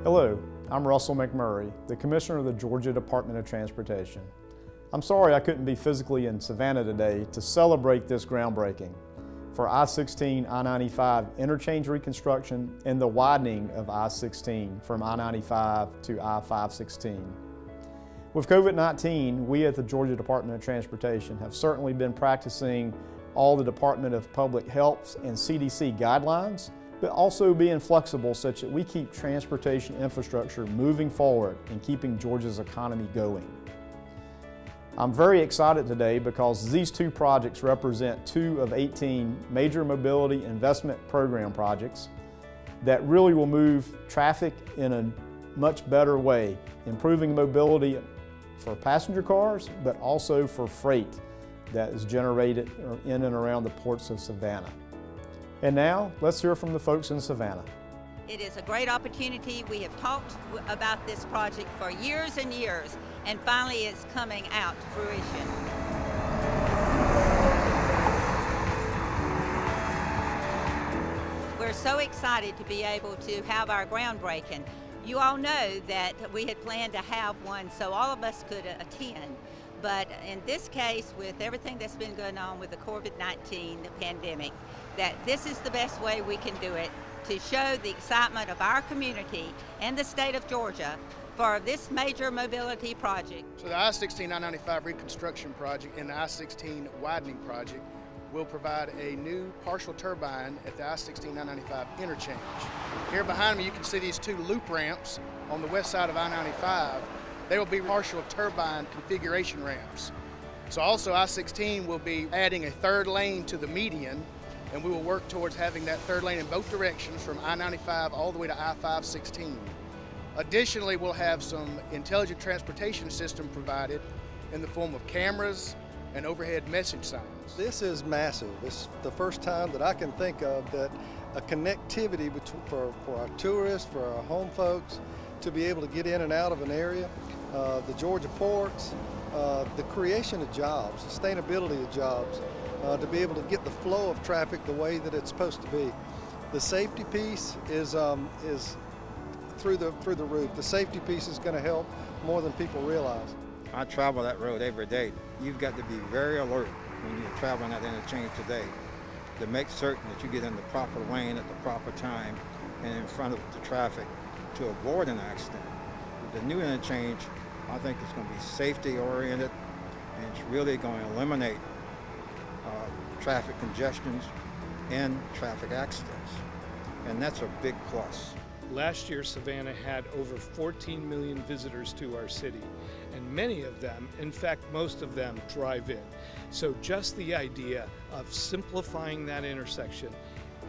Hello, I'm Russell McMurray, the Commissioner of the Georgia Department of Transportation. I'm sorry I couldn't be physically in Savannah today to celebrate this groundbreaking for I-16, I-95 interchange reconstruction and the widening of I-16 from I-95 to I-516. With COVID-19, we at the Georgia Department of Transportation have certainly been practicing all the Department of Public Health and CDC guidelines, but also being flexible such that we keep transportation infrastructure moving forward and keeping Georgia's economy going. I'm very excited today because these two projects represent 2 of 18 major mobility investment program projects that really will move traffic in a much better way, improving mobility for passenger cars, but also for freight that is generated in and around the ports of Savannah. And now, let's hear from the folks in Savannah. It is a great opportunity. We have talked about this project for years and years, and finally it's coming out to fruition. We're so excited to be able to have our groundbreaking. You all know that we had planned to have one so all of us could attend. But in this case, with everything that's been going on with the COVID-19 pandemic, that this is the best way we can do it to show the excitement of our community and the state of Georgia for this major mobility project. So the I-16 I-95 reconstruction project and the I-16 widening project will provide a new partial turbine at the I-16 I-95 interchange. Here behind me you can see these 2 loop ramps on the west side of I-95. They will be partial turbine configuration ramps. So also I-16 will be adding a 3rd lane to the median, and we will work towards having that 3rd lane in both directions from I-95 all the way to I-516. Additionally, we'll have some intelligent transportation system provided in the form of cameras and overhead message signs. This is massive. It's the first time that I can think of that a connectivity for our tourists, for our home folks, to be able to get in and out of an area. The Georgia ports, the creation of jobs, sustainability of jobs, to be able to get the flow of traffic the way that it's supposed to be. The safety piece is through the roof. The safety piece is going to help more than people realize. I travel that road every day. You've got to be very alert when you're traveling that interchange today to make certain that you get in the proper lane at the proper time and in front of the traffic to avoid an accident. The new interchange, I think it's going to be safety oriented, and it's really going to eliminate traffic congestions and traffic accidents, and that's a big plus. Last year, Savannah had over 14 million visitors to our city, and many of them, in fact, most of them, drive in. So just the idea of simplifying that intersection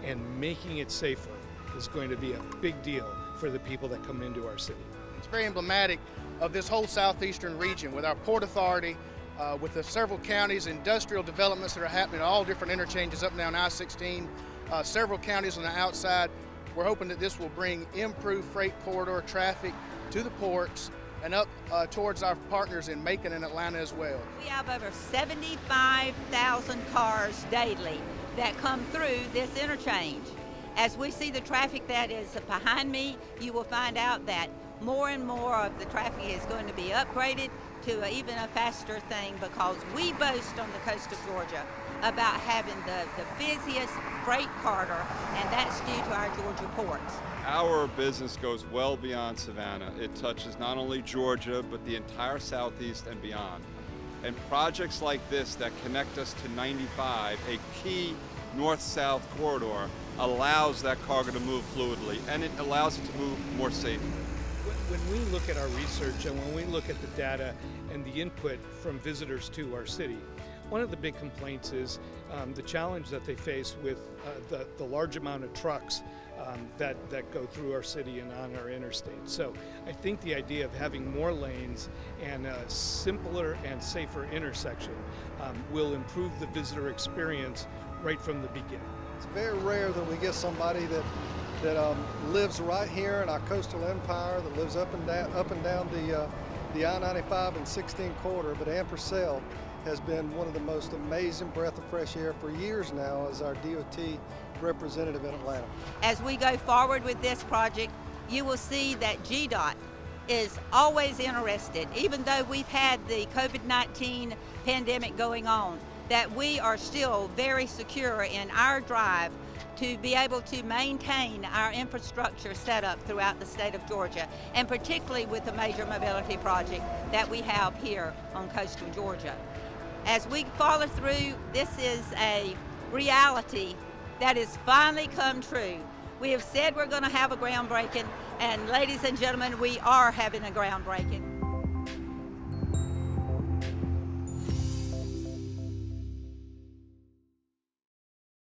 and making it safer is going to be a big deal for the people that come into our city. It's very emblematic of this whole southeastern region with our Port Authority, with the several counties, industrial developments that are happening at all different interchanges up and down I-16, several counties on the outside. We're hoping that this will bring improved freight corridor traffic to the ports and up towards our partners in Macon and Atlanta as well. We have over 75,000 cars daily that come through this interchange. As we see the traffic that is behind me, you will find out that more and more of the traffic is going to be upgraded to even a faster thing, because we boast on the coast of Georgia about having the busiest freight corridor, and that's due to our Georgia ports. Our business goes well beyond Savannah. It touches not only Georgia, but the entire Southeast and beyond. And projects like this that connect us to 95, a key north-south corridor, allows that cargo to move fluidly, and it allows it to move more safely. When we look at our research and when we look at the data and the input from visitors to our city, one of the big complaints is the challenge that they face with the large amount of trucks that go through our city and on our interstate. So I think the idea of having more lanes and a simpler and safer intersection will improve the visitor experience right from the beginning. It's very rare that we get somebody that lives right here in our coastal empire, that lives up and down the I-95 and 16 corridor, but Purcell has been one of the most amazing breath of fresh air for years now as our DOT representative in Atlanta. As we go forward with this project, you will see that GDOT is always interested, even though we've had the COVID-19 pandemic going on, that we are still very secure in our drive to be able to maintain our infrastructure set up throughout the state of Georgia, and particularly with the major mobility project that we have here on coastal Georgia. As we follow through, this is a reality that has finally come true. We have said we're going to have a groundbreaking, and ladies and gentlemen, we are having a groundbreaking.